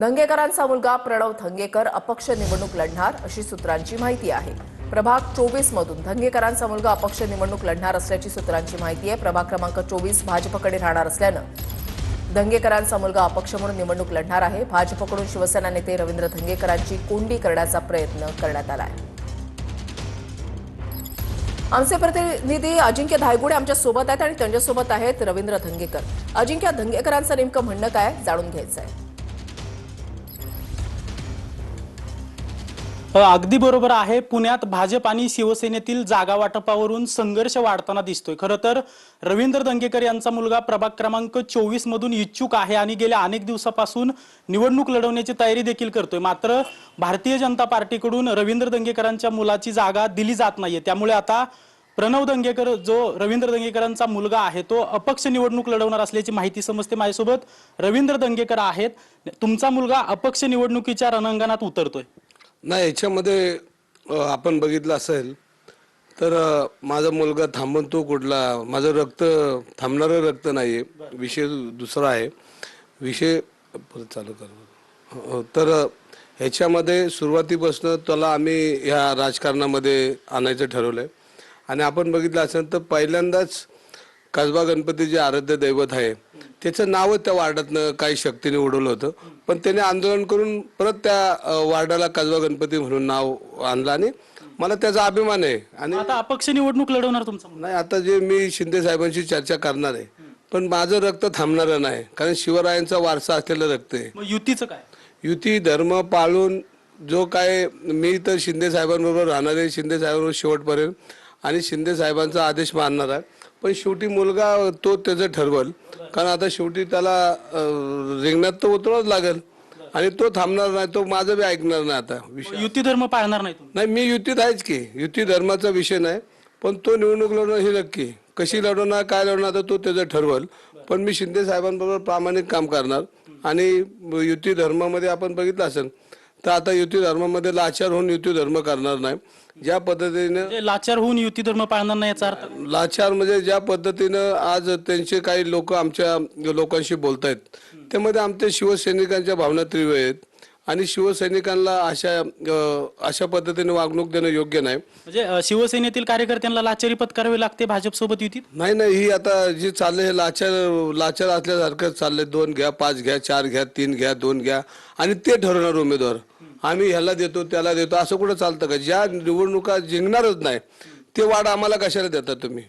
धंगेकरांचा मुलगा प्रणव धंगेकर अपक्ष निवडणूक लढणार अशी सूत्रांची माहिती आहे। प्रभाग 24 मधून धंगेकरांचा मुलगा अपक्ष निवडणूक लढणार असल्याची सूत्रांची माहिती आहे। प्रभाग क्रमांक 24 भाजपकडे राहणार असल्यानं धंगेकरांचा मुलगा अपक्ष म्हणून निवडणूक लढणार आहे। भाजपकडून शिवसेना नेते रवींद्र धंगेकरांची कोंडी करण्याचा प्रयत्न करण्यात आला आहे। आमचे प्रतिनिधी अजिंक्य धायगुडे आमच्या सोबत आहेत आणि त्यांच्यासोबत आहेत रवींद्र धंगेकर। अजिंक्य, धंगेकरांचं नेमकं म्हणणं काय जाणून घ्यायचं आहे। अगदी बरोबर आहे। पुण्यात भाजप आणि शिवसेनेतील जागा वाटपावरून संघर्ष वाढताना दिसतोय। खरं तर रवींद्र धंगेकर यांचा मुलगा प्रभाग क्रमांक 24 मधून इच्छुक आहे आणि गेल्या अनेक दिवसापासून निवडणूक लढवण्याची तयारी देखील करतोय। मात्र भारतीय जनता पार्टीकडून रवींद्र धंगेकरांच्या मुलाची जागा दिली जात नाहीये। त्यामुळे आता प्रणव धंगेकर जो रवींद्र धंगेकरांचा मुलगा आहे तो अपक्ष निवडणूक लढवणार असल्याची माहिती समजते। माझ्यासोबत रवींद्र धंगेकर आहेत। तुमचा मुलगा अपक्ष निवडणुकीच्या रणांगणात उतरतोय? नाही, याच्यामध्ये आपण बघितलं असेल तर माझा मुलगा थांबून तो कुठला, माझं रक्त थांबणारं रक्त नाहीये। विषय दुसरा आहे। विषय परत चालू कर। तर ह्याच्यामध्ये सुरुवातीपासून त्याला आम्ही ह्या राजकारणामध्ये आणायचं ठरवलंय आणि आपण बघितलं असेल तर पहिल्यांदाच कसबा गणपती जे आराध्य दैवत आहे त्याचं नाव त्या वार्डातनं काही शक्तीने उडवलं होतं, पण त्याने आंदोलन करून परत त्या वार्डाला कसबा गणपती म्हणून नाव आणलं आणि मला त्याचा अभिमान आहे। आणि आता अपक्ष निवडणूक लढवणार तुमचा? नाही, आता जे मी शिंदे साहेबांशी चर्चा करणार आहे, पण माझं रक्त थांबणारं नाही, कारण शिवरायांचा वारसा असलेलं रक्त आहे। मग युतीचं काय? युती धर्म पाळून जो काय, मी तर शिंदे साहेबांबरोबर राहणार आहे, शिंदे साहेबांबरोबर शेवटपर्यंत आणि शिंदे साहेबांचा आदेश मानणार आहे। पण शेवटी मुलगा तो त्याचं ठरवल, कारण आता शेवटी त्याला रिंगणात तो उतरावंच लागेल आणि तो थांबणार नाही, तो माझं बी ऐकणार नाही। आता युती धर्म पाळणार नाही? नाही, मी युतीत आहेच की, युती धर्माचा विषय नाही, पण तो निवडणूक लढवणार हे नक्की। कशी लढवणार काय लढवणार तर तो त्याचं ठरवल, पण मी शिंदे साहेबांबरोबर प्रामाणिक काम करणार। आणि युती धर्मामध्ये आपण बघितलं असेल तर आता युती धर्मामध्ये लाचार होऊन युती धर्म करणार नाही। ज्या पद्धतीने लाचार होऊन युती धर्म पाळणार नाही याचा अर्थ? लाचार म्हणजे ज्या पद्धतीनं आज त्यांचे काही लोक आमच्या लोकांशी बोलतायत त्यामध्ये आमच्या शिवसैनिकांच्या भावना तीव्र आहेत आणि शिवसैनिकांना अशा पद्धतीने वागणूक देणं योग्य नाही। म्हणजे शिवसेनेतील कार्यकर्त्यांना लाचारी पत्करावी लागते भाजपसोबत युतीत? नाही, ही आता जी चाललंय हे लाचार असल्यासारखं चाललंय। 2 घ्या, 5 घ्या, 4 घ्या, 3 घ्या, 2 घ्या आणि ते ठरवणार उमेदवार। आम्ही ह्याला देतो त्याला देतो असं कुठं चालतं का? ज्या निवडणुका जिंकणारच नाही ते वाढ आम्हाला कशाला देता तुम्ही?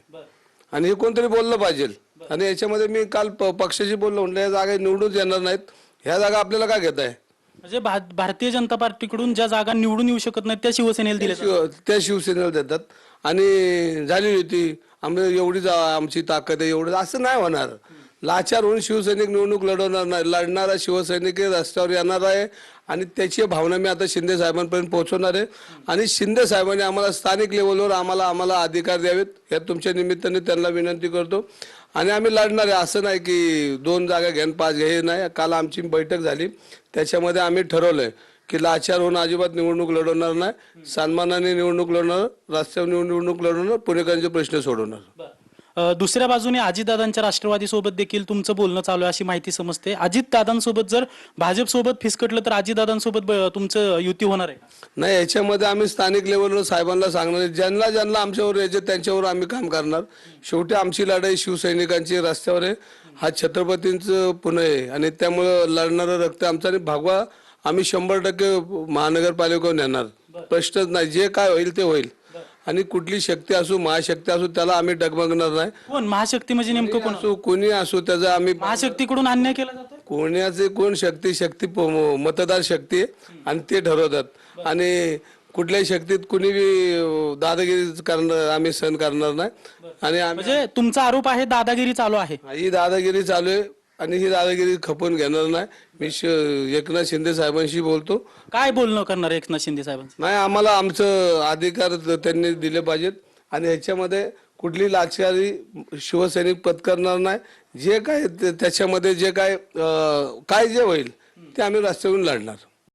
आणि हे कोणतरी बोललं पाहिजे। आणि याच्यामध्ये मी काल पक्षाशी बोललो, म्हणलं या जागा निवडून येणार नाहीत, ह्या जागा आपल्याला काय घेताय? म्हणजे भारतीय जनता पार्टीकडून ज्या जागा निवडून येऊ शकत नाहीत त्या शिवसेनेला दिल्या, त्या शिवसेनेला देतात आणि झाली होती आम्ही एवढी आमची ताकद आहे एवढं, असं नाही होणार। लाचार होऊन शिवसैनिक निवडणूक लढवणार नाही, लढणारा शिवसैनिक रस्त्यावर येणार आहे आणि त्याची भावना मी आता शिंदे साहेबांपर्यंत पोहोचवणार आहे। आणि शिंदे साहेबांनी आम्हाला स्थानिक लेवलवर आम्हाला अधिकार द्यावेत, या तुमच्या निमित्ताने त्यांना विनंती करतो आणि आम्ही लढणार आहे। असं नाही की 2 जागा घ्या 5 घ्या, हे नाही। काल आमची बैठक झाली त्याच्यामध्ये आम्ही ठरवलंय की लाचार होऊन अजिबात निवडणूक लढवणार नाही, सन्मानाने निवडणूक लढवणार, रस्त्यावर निवडणूक लढवणार, पुणेकरांचे प्रश्न सोडवणार। दुसऱ्या बाजूने अजितदादांच्या राष्ट्रवादी सोबत देखील तुमचं बोलणं चालू आहे अशी माहिती समजते। अजितदादांसोबत जर भाजप सोबत फिसकटलं तर अजितदादांसोबत तुमचं युती होणार आहे? नाही, याच्यामध्ये आम्ही स्थानिक लेवलवर साहेबांना सांगणार, ज्यांना आमच्यावर यायचे त्यांच्यावर आम्ही काम करणार। शेवटी आमची लढाई शिवसैनिकांची रस्त्यावर आहे, हा छत्रपतींचं पुणे आहे आणि त्यामुळं लढणारं रक्त आमचं आणि भागवा आम्ही 100% महानगरपालिकेवर नेणार, प्रश्नच नाही। जे काय होईल ते होईल आणि कुठली शक्ती असो, महाशक्ती असो, त्याला आम्ही डगमगणार नाही। कोण महाशक्ती म्हणजे नेमकं कोण असो, कोणी असो, त्याचा आम्ही महाशक्तीकडून अन्याय केला जातो? कोणाचे कोण शक्ती मतदार शक्ती आहे आणि ते ठरवतात आणि कुठल्याही शक्तीत कुणी बी दादागिरी करणार आम्ही सहन करणार नाही। आणि म्हणजे तुमचा आरोप आहे दादागिरी चालू आहे? ही दादागिरी चालू आहे आणि ही दादागिरी खपून घेणार नाही। मी एकनाथ शिंदे साहेबांशी बोलतो। काय बोलणं करणार एकनाथ शिंदे साहेबांचं? नाही, आम्हाला आमचं अधिकार त्यांनी दिले पाहिजेत आणि ह्याच्यामध्ये कुठली लाचारी शिवसैनिक पत्करणार नाही। जे काय त्याच्यामध्ये जे काय जे होईल ते आम्ही रस्त्यावरून लढणार।